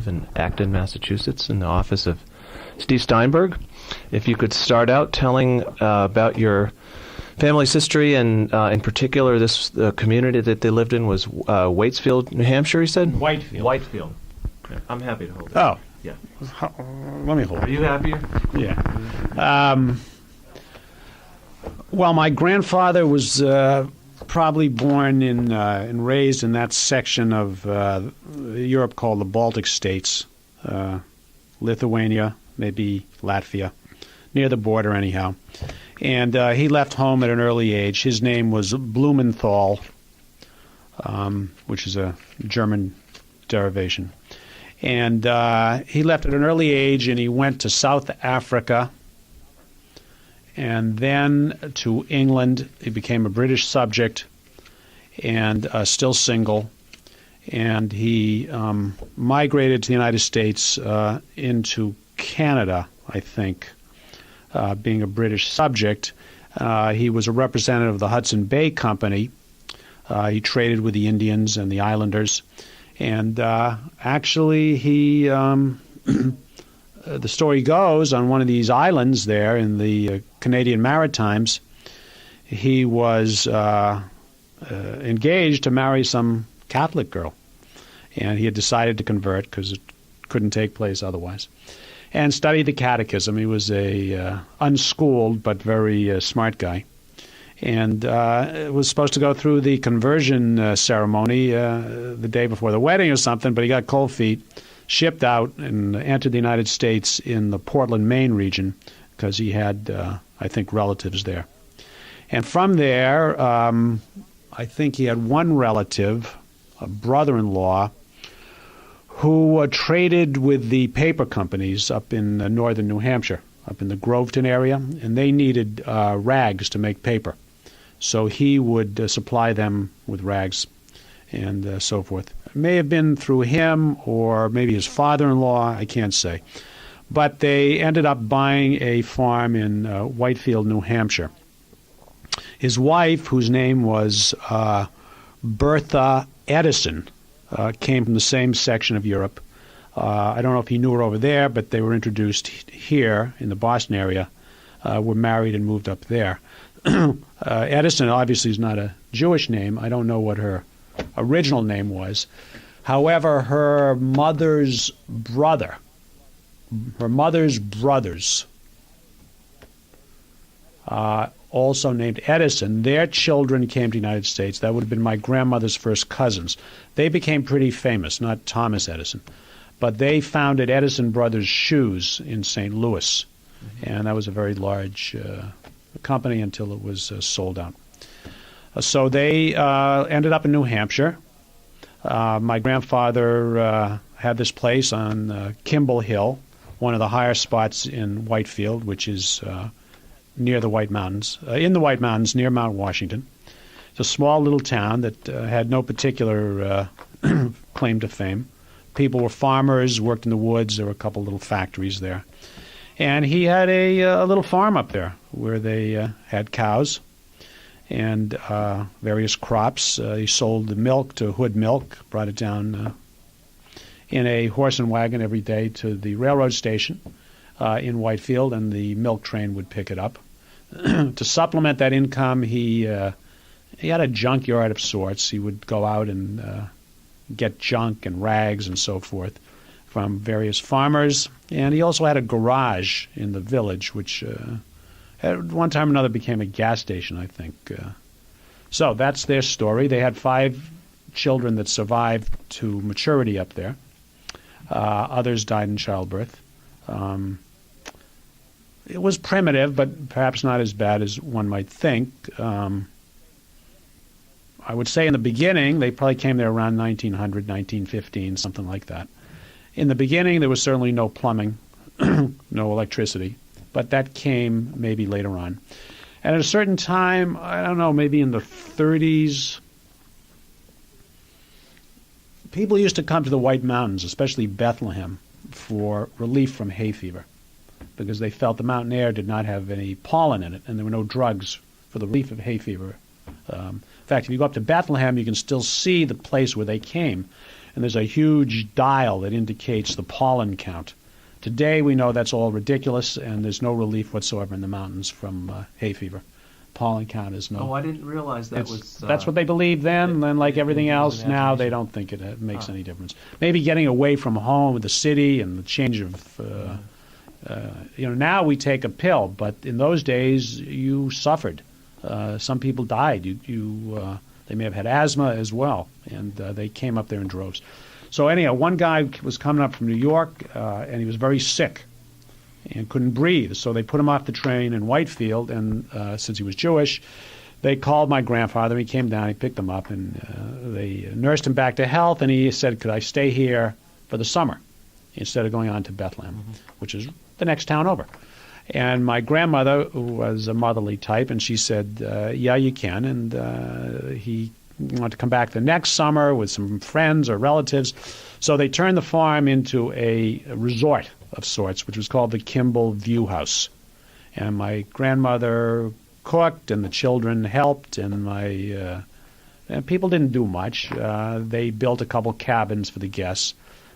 in Acton, Massachusetts, in the office of Steve Steinberg. If you could start out telling about your family's history, and in particular, this community that they lived in was Waitsfield, New Hampshire, he said? Whitefield. Whitefield. Okay. I'm happy to hold it. Oh. Yeah. Let me hold it. Are you happier? Yeah. Well, my grandfather was probably born in and raised in that section of Europe called the Baltic states, Lithuania, maybe Latvia, near the border anyhow. And he left home at an early age. His name was Blumenthal, which is a German derivation. And he left at an early age, and he went to South Africa and then to England. He became a British subject and still single. And he migrated to the United States into Canada, I think, being a British subject. He was a representative of the Hudson Bay Company. He traded with the Indians and the Islanders. And actually, he, the story goes, on one of these islands there in the Canadian Maritimes, he was engaged to marry some Catholic girl. And he had decided to convert because it couldn't take place otherwise. And studied the catechism. He was a unschooled but very smart guy. And was supposed to go through the conversion ceremony the day before the wedding or something, but he got cold feet, shipped out, and entered the United States in the Portland, Maine region because he had, I think, relatives there. And from there, I think he had one relative, a brother-in-law, who traded with the paper companies up in northern New Hampshire, up in the Groveton area, and they needed rags to make paper. So he would supply them with rags and so forth. It may have been through him or maybe his father-in-law, I can't say. But they ended up buying a farm in Whitefield, New Hampshire. His wife, whose name was Bertha Edison, came from the same section of Europe. I don't know if he knew her over there, but they were introduced here in the Boston area, were married and moved up there. Edison obviously is not a Jewish name. I don't know what her original name was. However, her mother's brothers, also named Edison, their children came to the United States. That would have been my grandmother's first cousins. They became pretty famous, not Thomas Edison, but they founded Edison Brothers Shoes in St. Louis, and that was a very large company until it was sold out. So they ended up in New Hampshire. My grandfather had this place on Kimball Hill, one of the higher spots in Whitefield, which is near the White Mountains, in the White Mountains near Mount Washington. It's a small little town that had no particular claim to fame. People were farmers, worked in the woods. There were a couple little factories there. And he had a little farm up there where they had cows and various crops. He sold the milk to Hood Milk, brought it down in a horse and wagon every day to the railroad station in Whitefield, and the milk train would pick it up. To supplement that income, he had a junkyard of sorts. He would go out and get junk and rags and so forth from various farmers. And he also had a garage in the village, which at one time or another became a gas station, I think. So that's their story. They had 5 children that survived to maturity up there. Others died in childbirth. It was primitive, but perhaps not as bad as one might think. I would say in the beginning, they probably came there around 1900, 1915, something like that. In the beginning, there was certainly no plumbing, no electricity, but that came maybe later on. And at a certain time, I don't know, maybe in the 30s, people used to come to the White Mountains, especially Bethlehem, for relief from hay fever, because they felt the mountain air did not have any pollen in it, and there were no drugs for the relief of hay fever. In fact, if you go up to Bethlehem, you can still see the place where they came. and there's a huge dial that indicates the pollen count. Today we know that's all ridiculous, and there's no relief whatsoever in the mountains from hay fever. Pollen count is no. Oh, I didn't realize that was. That's what they believed then, and then like everything else, now they don't think it makes any difference. Maybe getting away from home, the city, and the change of. Now we take a pill, but in those days you suffered. Some people died. They may have had asthma as well, and they came up there in droves. So anyhow, one guy was coming up from New York, and he was very sick and couldn't breathe. So they put him off the train in Whitefield, and since he was Jewish, they called my grandfather. He came down, he picked him up, and they nursed him back to health, and he said, could I stay here for the summer instead of going on to Bethlehem, which is the next town over. And my grandmother, who was a motherly type, and she said, yeah, you can. And he wanted to come back the next summer with some friends or relatives. So they turned the farm into a resort of sorts, which was called the Kimball View House. And my grandmother cooked, and the children helped, and and people didn't do much. They built a couple cabins for the guests.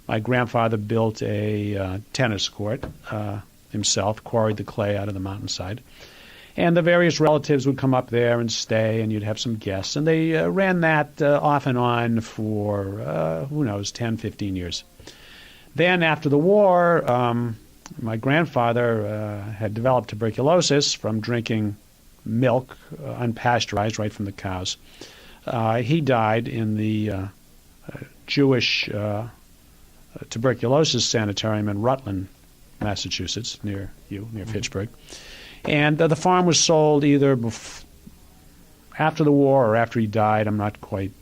My grandfather built a tennis court himself, quarried the clay out of the mountainside. And the various relatives would come up there and stay, and you'd have some guests. And they ran that off and on for, 10, 15 years. Then after the war, my grandfather had developed tuberculosis from drinking milk, unpasteurized, right from the cows. He died in the Jewish tuberculosis sanitarium in Rutland, Massachusetts, near Fitchburg. And the farm was sold either after the war or after he died. I'm not quite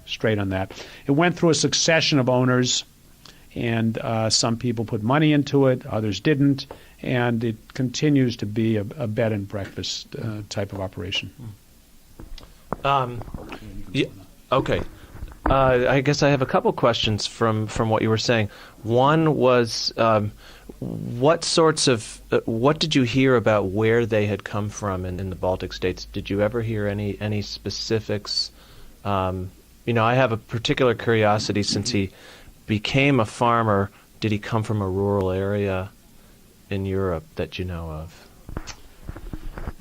straight on that. It went through a succession of owners, and some people put money into it, others didn't, and it continues to be a bed and breakfast type of operation. Okay. I guess I have a couple questions from what you were saying. One was, what did you hear about where they had come from in the Baltic states? Did you ever hear any specifics? I have a particular curiosity. Since he became a farmer, did he come from a rural area in Europe that you know of?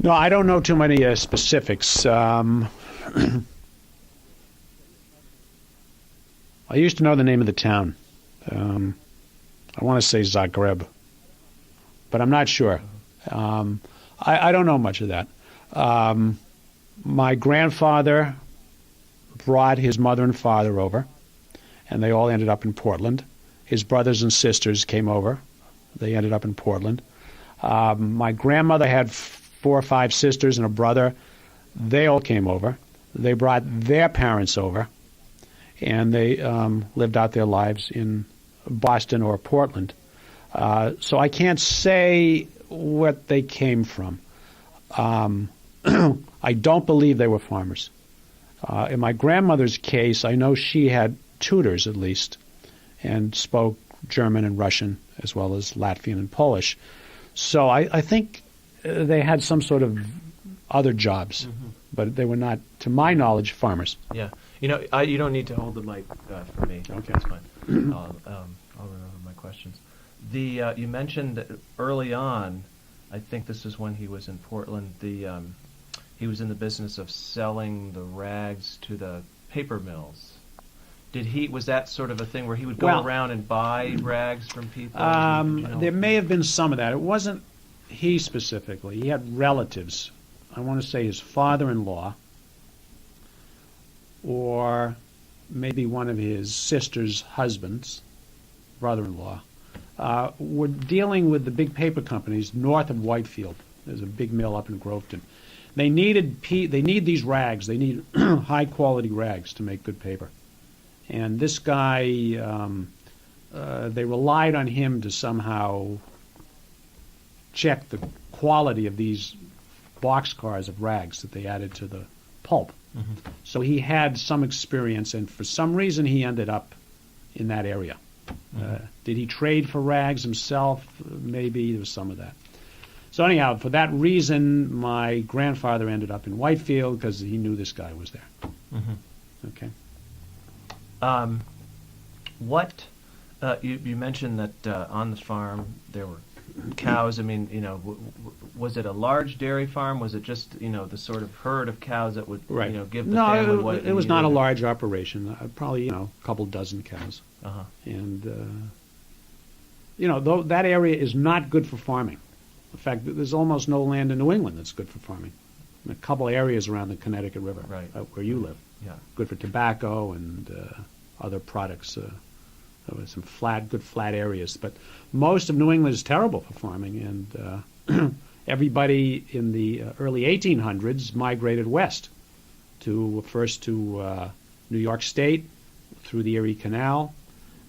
No, I don't know too many specifics. I used to know the name of the town. I want to say Zagreb, but I'm not sure. I don't know much of that. My grandfather brought his mother and father over, and they all ended up in Portland. His brothers and sisters came over. They ended up in Portland. My grandmother had 4 or 5 sisters and a brother. They all came over. They brought their parents over, and they lived out their lives in Boston or Portland. So I can't say what they came from. I don't believe they were farmers. In my grandmother's case, I know she had tutors at least, and spoke German and Russian as well as Latvian and Polish. So I think they had some sort of other jobs, but they were not, to my knowledge, farmers. Yeah. You don't need to hold the mic for me. Okay. That's fine. I'll remember my questions. You mentioned that early on, I think this is when he was in Portland, he was in the business of selling the rags to the paper mills. Was that sort of a thing where he would go around and buy rags from people? There may have been some of that. It wasn't he specifically. He had relatives. I want to say his father-in-law, or maybe one of his sister's husbands, brother-in-law, were dealing with the big paper companies north of Whitefield. There's a big mill up in Groveton. They need these rags. They need high-quality rags to make good paper. And this guy, they relied on him to somehow check the quality of these boxcars of rags that they added to the pulp. Mm-hmm. So he had some experience, and for some reason he ended up in that area. Mm-hmm. Did he trade for rags himself? Maybe there was some of that. So anyhow, for that reason, my grandfather ended up in Whitefield because he knew this guy was there. Mm-hmm. Okay. What you mentioned that on the farm there were cows. I mean, was it a large dairy farm? Was it just the sort of herd of cows that would Right. give the family No, what it it was not a needed? large operation. Probably a couple dozen cows, Uh-huh. and though that area is not good for farming. In fact, there's almost no land in New England that's good for farming. A couple areas around the Connecticut River, Right. Where you live, Yeah. good for tobacco and other products. There were some good flat areas, but most of New England is terrible for farming, and everybody in the early 1800s migrated west first to New York State through the Erie Canal,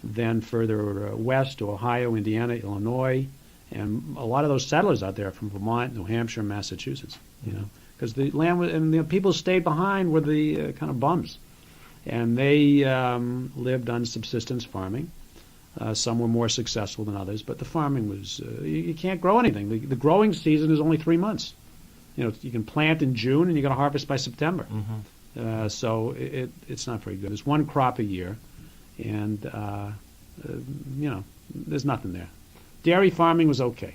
then further west to Ohio, Indiana, Illinois, and a lot of those settlers out there from Vermont, New Hampshire, Massachusetts. Because the land and the people who stayed behind were the kind of bums. And they lived on subsistence farming. Some were more successful than others, but the farming was, you can't grow anything. The growing season is only 3 months. You can plant in June and you're going to harvest by September. Mm-hmm. So it's not very good. There's one crop a year, and, there's nothing there. Dairy farming was okay.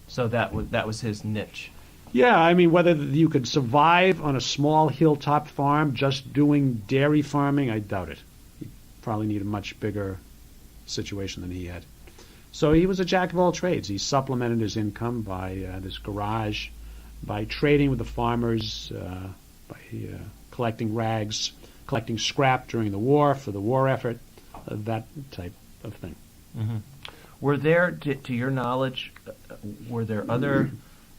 So that was his niche. Yeah, I mean, whether you could survive on a small hilltop farm just doing dairy farming, I doubt it. You'd probably need a much bigger situation than he had. So he was a jack of all trades. He supplemented his income by this garage, by trading with the farmers, by collecting rags, collecting scrap during the war for the war effort, that type of thing. Mm-hmm. Were there, to your knowledge, were there other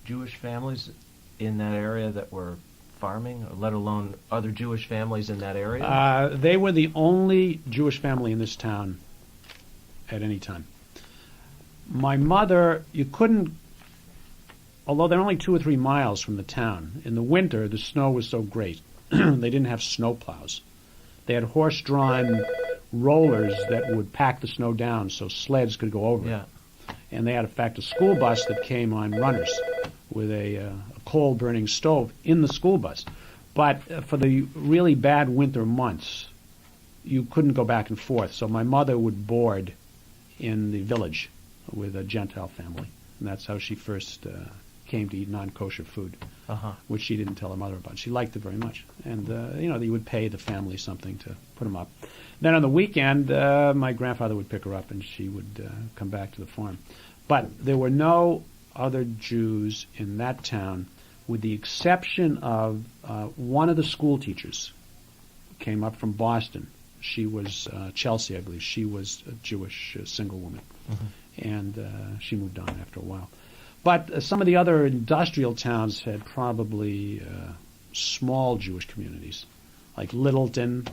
Jewish families in that area that were farming, let alone other Jewish families in that area? They were the only Jewish family in this town at any time. My mother, you couldn't, although they're only 2 or 3 miles from the town, in the winter the snow was so great, they didn't have snow plows. They had horse-drawn rollers that would pack the snow down so sleds could go over it. Yeah. And they had, in fact, a school bus that came on runners with a coal-burning stove in the school bus. But for the really bad winter months, you couldn't go back and forth. So my mother would board in the village with a Gentile family. And that's how she first came to eat non-kosher food, Uh-huh. which she didn't tell her mother about. She liked it very much. And, they would pay the family something to put them up. Then on the weekend, my grandfather would pick her up and she would come back to the farm. But there were no other Jews in that town, with the exception of one of the school teachers came up from Boston. She was Chelsea, I believe. She was a Jewish single woman. Mm-hmm. And she moved on after a while. But some of the other industrial towns had probably small Jewish communities, like Littleton,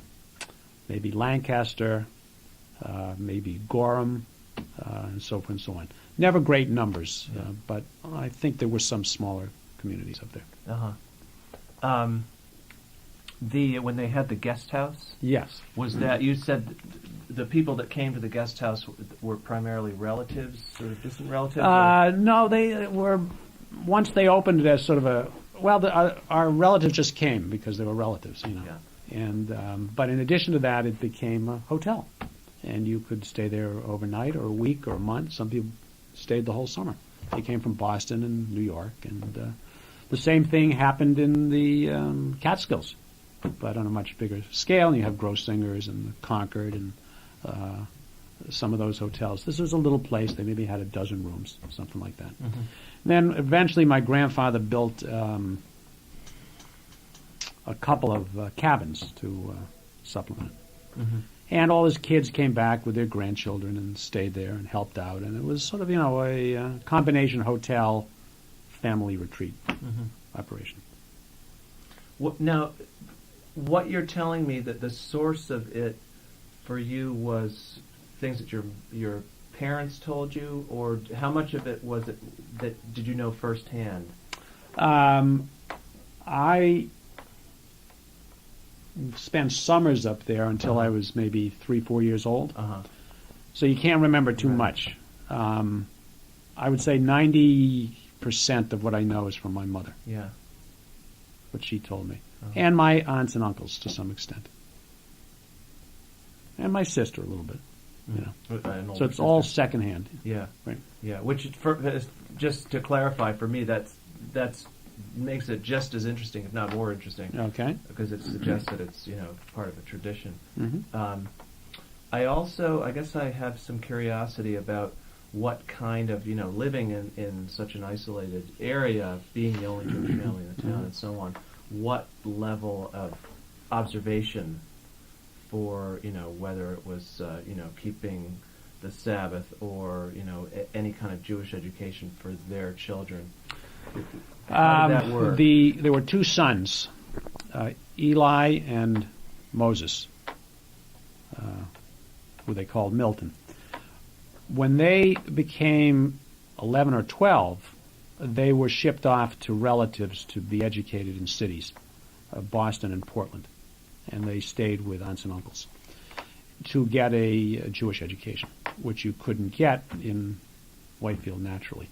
maybe Lancaster, maybe Gorham, and so forth and so on. Never great numbers, but I think there were some smaller communities up there. Uh-huh. When they had the guest house, Yes. was that, you said the people that came to the guest house were primarily relatives, sort of distant relatives? No, they were, once they opened it as sort of our relatives just came because they were relatives, Yeah. And but in addition to that, it became a hotel, and you could stay there overnight or a week or a month. Some people stayed the whole summer. They came from Boston and New York, and the same thing happened in the Catskills, but on a much bigger scale. And you have Grossinger's and the Concord and some of those hotels. This was a little place. They maybe had a dozen rooms, something like that. Mm-hmm. Then eventually my grandfather built a couple of cabins to supplement it. Mm-hmm. And all his kids came back with their grandchildren and stayed there and helped out. And it was sort of, a combination hotel family retreat operation. Now, what you're telling me, that the source of it for you was things that your parents told you, or how much of it was it that did you know firsthand? I spent summers up there until I was maybe 3-4 years old. Uh-huh. So you can't remember too Right. much. I would say 90% of what I know is from my mother, Yeah. what she told me, Uh-huh. and my aunts and uncles to some extent. And my sister a little bit. So it's sister. all secondhand. Yeah, Right. yeah. Which, just to clarify for me, that's makes it just as interesting, if not more interesting. Okay. Because it suggests that it's part of a tradition. Mm-hmm. I guess I have some curiosity about what kind of living in such an isolated area, being the only Jewish family in the town, and so on. What level of observation for whether it was keeping the Sabbath or any kind of Jewish education for their children. How did that work? There were two sons, Eli and Moses, who they called Milton. When they became 11 or 12, they were shipped off to relatives to be educated in cities, Boston and Portland, and they stayed with aunts and uncles to get a Jewish education, which you couldn't get in Whitefield naturally.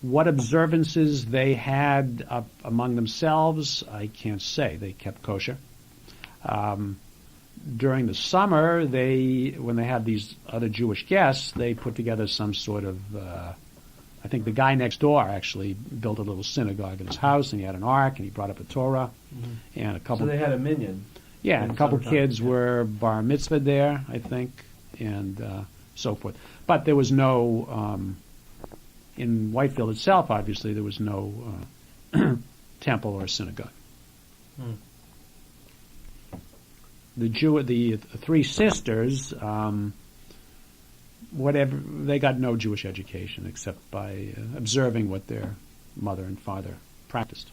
What observances they had among themselves, I can't say. They kept kosher. During the summer, when they had these other Jewish guests, they put together some sort of, I think the guy next door actually built a little synagogue in his house, and he had an ark, and he brought up a Torah, and a couple. So they had a minyan. Yeah, and a couple kids were bar mitzvah there, I think, and so forth. But there was no, in Whitefield itself, obviously, there was no temple or synagogue. The three sisters, they got no Jewish education except by observing what their mother and father practiced.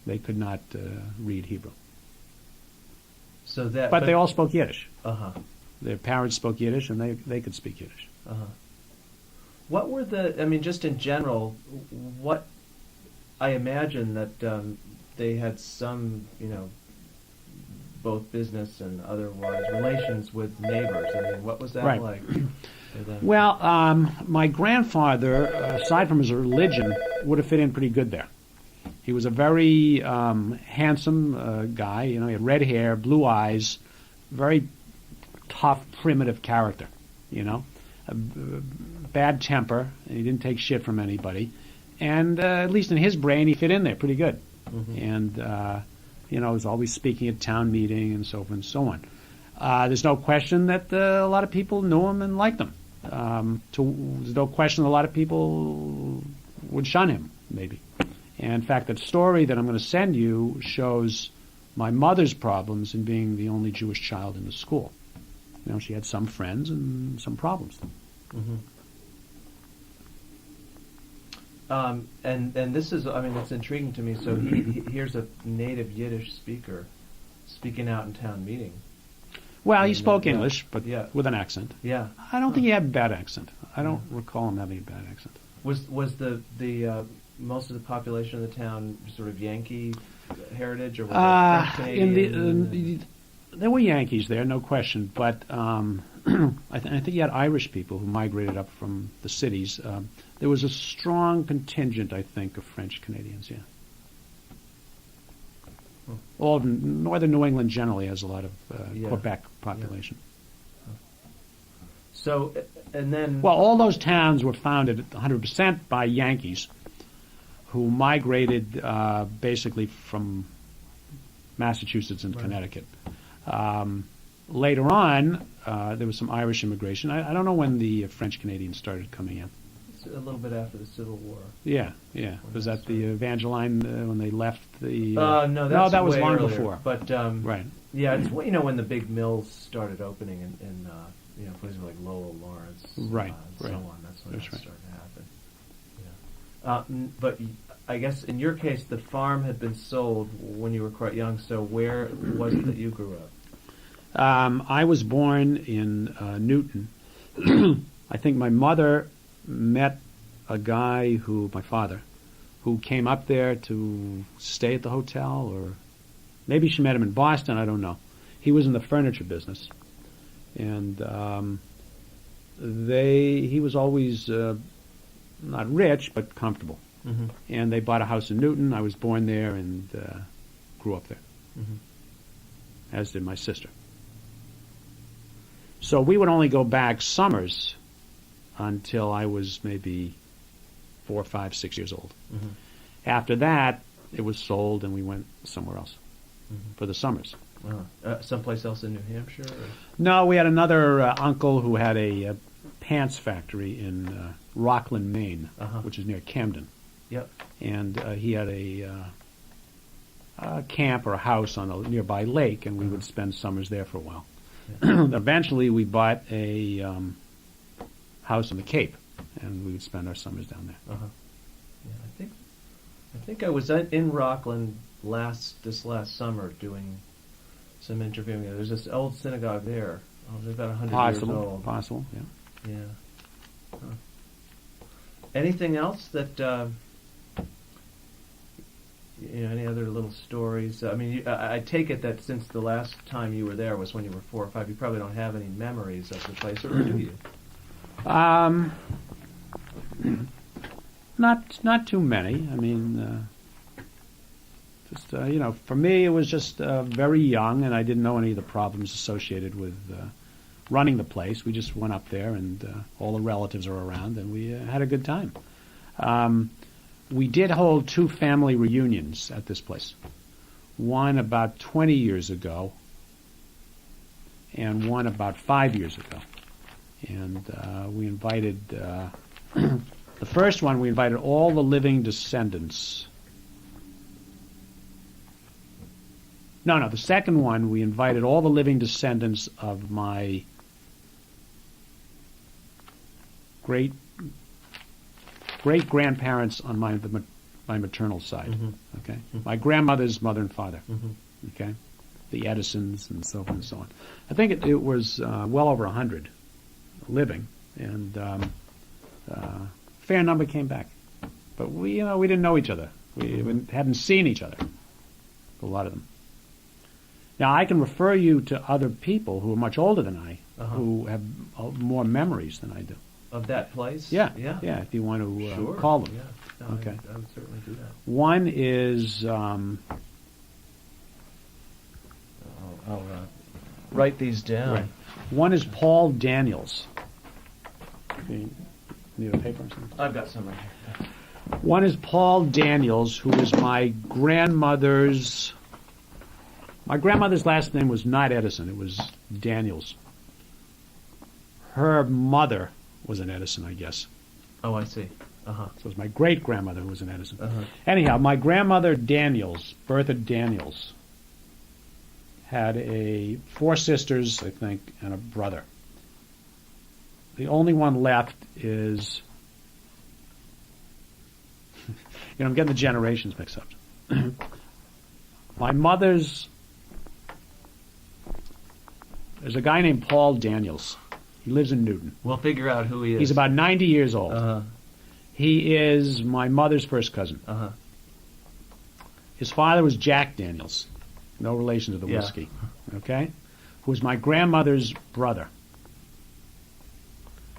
They could not read Hebrew. But they all spoke Yiddish. Their parents spoke Yiddish, and they could speak Yiddish. What were just in general, what I imagine that they had some, both business and otherwise relations with neighbors. I mean, what was that like? Well, my grandfather, aside from his religion, would have fit in pretty good there. He was a very handsome guy. He had red hair, blue eyes, very tough, primitive character. A bad temper, and he didn't take shit from anybody. And at least in his brain, he fit in there pretty good. And he was always speaking at town meeting and so forth and so on. There's no question that a lot of people knew him and liked him. There's no question a lot of people would shun him, maybe. And in fact, that story that I'm going to send you shows my mother's problems in being the only Jewish child in the school. She had some friends and some problems. And this is, it's intriguing to me. So here's a native Yiddish speaker speaking out in town meeting. Well, he spoke English, but with an accent. Yeah. I don't think he had a bad accent. I don't recall him having a bad accent. Was the most of the population of the town sort of Yankee heritage, or was it French Canadian? There were Yankees there, no question, but I think you had Irish people who migrated up from the cities. There was a strong contingent, I think, of French Canadians, All of northern New England generally has a lot of Quebec population. So, and then... Well, all those towns were founded 100% by Yankees who migrated basically from Massachusetts and Connecticut. Later on, there was some Irish immigration. I don't know when the French Canadians started coming in. A little bit after the Civil War. Yeah. Was that the Evangeline when they left the... No, that was long earlier. before. But right. Yeah, it's when the big mills started opening in places like Lowell, Lawrence, right, and so on. That's when That's that started to happen. But I guess in your case, the farm had been sold when you were quite young. So where was it that you grew up? I was born in Newton. I think my mother met a guy my father, who came up there to stay at the hotel, or maybe she met him in Boston, I don't know. He was in the furniture business. And he was always not rich, but comfortable. And they bought a house in Newton. I was born there and grew up there, as did my sister. So we would only go back summers until I was maybe 4, 5, 6 years old. Mm-hmm. After that, it was sold and we went somewhere else for the summers. Someplace else in New Hampshire? Or? No, we had another uncle who had a pants factory in Rockland, Maine, which is near Camden. Yep. And he had a camp or a house on a nearby lake, and we would spend summers there for a while. Yeah. Eventually, we bought a house on the Cape, and we would spend our summers down there. Yeah, I think I was in Rockland this last summer doing some interviewing. There's this old synagogue there. It's about 100 years old. Possible, yeah. Yeah. Huh. Anything else that any other little stories? I mean, I take it that since the last time you were there was when you were 4 or 5, you probably don't have any memories of the place, or do you? Not too many. I mean, for me, it was just very young, and I didn't know any of the problems associated with running the place. We just went up there, and all the relatives are around, and we had a good time. We did hold 2 family reunions at this place. One about 20 years ago, and one about 5 years ago. And we invited, the first one, we invited all the living descendants. No, the second one, we invited all the living descendants of my great-grandparents on my maternal side. Okay, my grandmother's mother and father. Okay, the Edisons and so on and so on. I think it was well over 100 living, and a fair number came back. But we didn't know each other. We hadn't seen each other. A lot of them. Now I can refer you to other people who are much older than I, who have more memories than I do. Of that place? Yeah. If you want to call them. Yeah. No, okay. I would certainly do that. One is. I'll write these down. Right. One is Paul Daniels. You need a paper or something? I've got some right here. One is Paul Daniels, who was my grandmother's. My grandmother's last name was not Edison; it was Daniels. Her mother was an Edison, I guess. Oh, I see. So it was my great-grandmother who was an Edison. Anyhow, my grandmother Daniels, Bertha Daniels, had 4 sisters, I think, and a brother. The only one left is... I'm getting the generations mixed up. My mother's... There's a guy named Paul Daniels. He lives in Newton. We'll figure out who he is. He's about 90 years old. He is my mother's first cousin. His father was Jack Daniels, no relation to the whiskey, okay? Who was my grandmother's brother.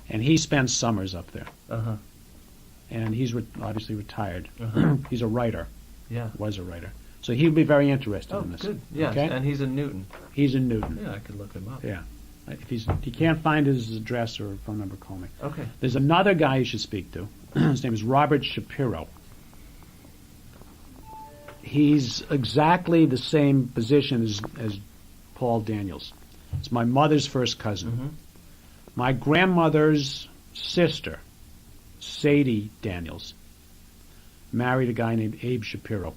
And he spent summers up there. And he's obviously retired. He's a writer. Yeah. Was a writer. So he would be very interested in this. Good. Yes, okay? And he's in Newton. He's in Newton. Yeah, I could look him up. Yeah. If he can't find his address or phone number, call me. Okay. There's another guy you should speak to. His name is Robert Shapiro. He's exactly the same position as Paul Daniels. It's my mother's first cousin. My grandmother's sister, Sadie Daniels, married a guy named Abe Shapiro,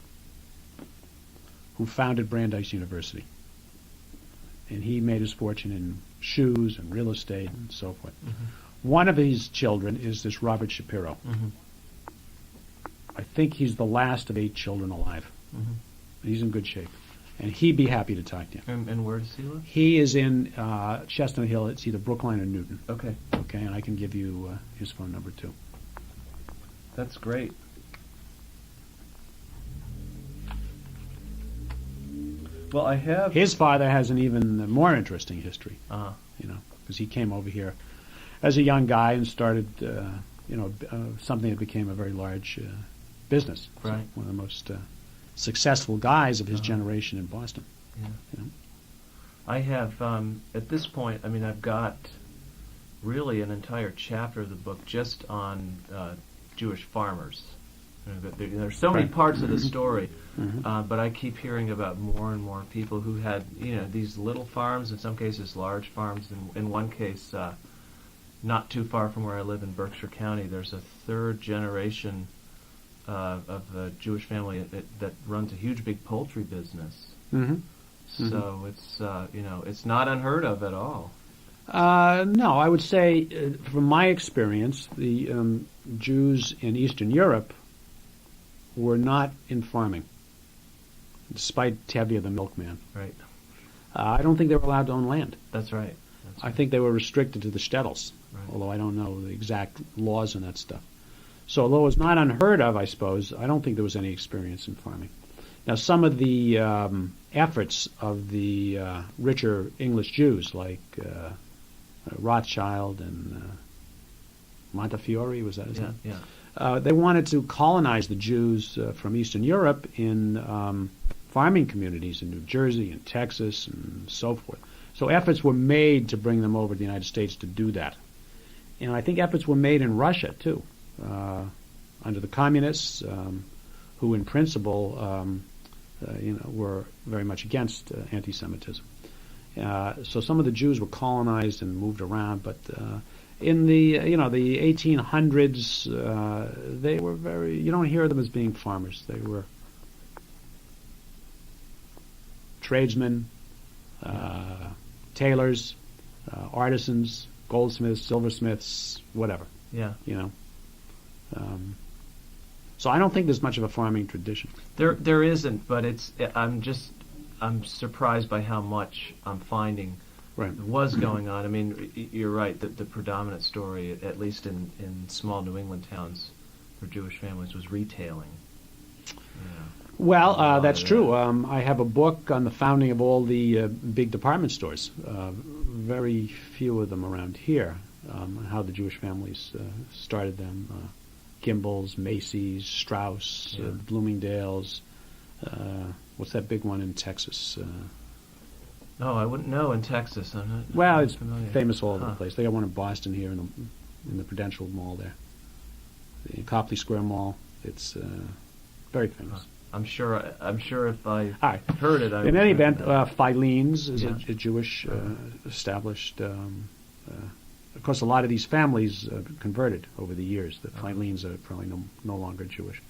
who founded Brandeis University. And he made his fortune in shoes and real estate and so forth. One of his children is this Robert Shapiro. I think he's the last of 8 children alive. He's in good shape. And he'd be happy to talk to you. And where does he live? He is in Chestnut Hill. It's either Brookline or Newton. Okay. Okay, and I can give you his phone number, too. That's great. Well, I have... His father has an even more interesting history, because he came over here as a young guy and started, something that became a very large business. Right. So one of the most successful guys of his generation in Boston. Yeah. I have, at this point, I mean, I've got really an entire chapter of the book just on Jewish farmers. There's so many parts of the story, but I keep hearing about more and more people who had, these little farms, in some cases large farms. In one case, not too far from where I live in Berkshire County, there's a third generation of a Jewish family that runs a huge big poultry business. Mm-hmm. So it's not unheard of at all. No, I would say, from my experience, the Jews in Eastern Europe were not in farming, despite Tevye the milkman. Right. I don't think they were allowed to own land. That's right. I think they were restricted to the shtetls, Right. although I don't know the exact laws and that stuff. So although it's not unheard of, I suppose, I don't think there was any experience in farming. Now, some of the efforts of the richer English Jews, like Rothschild and Montefiore, was that his name? Yeah. They wanted to colonize the Jews from Eastern Europe in farming communities in New Jersey and Texas and so forth. So efforts were made to bring them over to the United States to do that. And I think efforts were made in Russia, too, under the communists, who in principle were very much against anti-Semitism. So some of the Jews were colonized and moved around, but in the the 1800s, they were very. You don't hear them as being farmers. They were tradesmen, tailors, artisans, goldsmiths, silversmiths, whatever. Yeah. So I don't think there's much of a farming tradition. There isn't, but I'm surprised by how much I'm finding Right. was going on. I mean, you're right that the predominant story, at least in small New England towns for Jewish families, was retailing. Well, that's true. I have a book on the founding of all the big department stores. Very few of them around here. How the Jewish families started them. Gimbel's, Macy's, Strauss, Bloomingdale's. What's that big one in Texas? Oh, I wouldn't know in Texas. I'm not. Well, it's familiar. famous all over the place. They got one in Boston here in the Prudential Mall there, the Copley Square Mall. It's very famous. I'm sure if I All right. heard it, I In would any event, know. Filene's is Yeah. a Jewish established. Of course, a lot of these families converted over the years. The Filene's are probably no longer Jewish,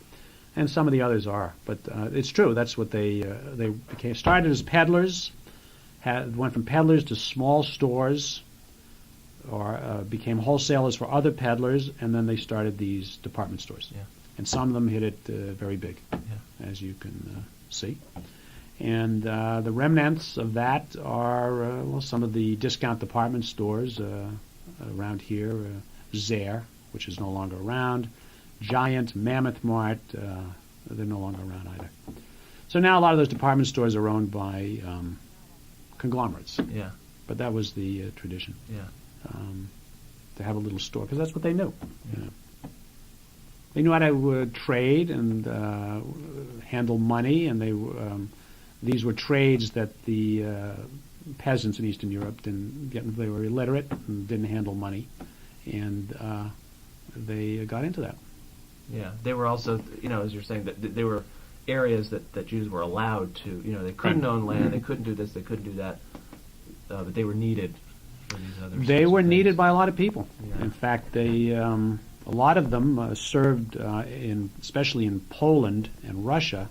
and some of the others are. But it's true. That's what they became. Started as peddlers, went from peddlers to small stores, or became wholesalers for other peddlers, and then they started these department stores. Yeah. And some of them hit it very big, as you can see. And the remnants of that are some of the discount department stores around here. Zare, which is no longer around. Giant, Mammoth Mart, they're no longer around either. So now a lot of those department stores are owned by conglomerates. Yeah. But that was the tradition. Yeah. To have a little store, because that's what they knew. You know. They knew how to trade and handle money, and these were trades that the peasants in Eastern Europe didn't get. They were illiterate and didn't handle money, and they got into that. Yeah, they were also, as you're saying, that they were areas that Jews were allowed to. They couldn't own land, they couldn't do this, they couldn't do that, but they were needed for these other. They were needed by a lot of people. Yeah. In fact, a lot of them served, especially in Poland and Russia,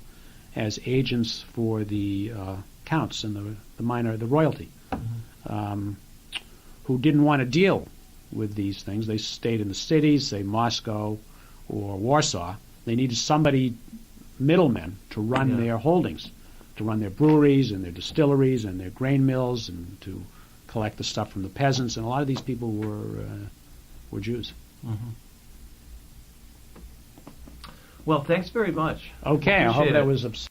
as agents for the counts and the royalty, who didn't want to deal with these things. They stayed in the cities, say Moscow or Warsaw. They needed somebody, middlemen, to run their holdings, to run their breweries and their distilleries and their grain mills, and to collect the stuff from the peasants. And a lot of these people were Jews. Mm-hmm. Well, thanks very much. Okay, I hope Appreciate that it. was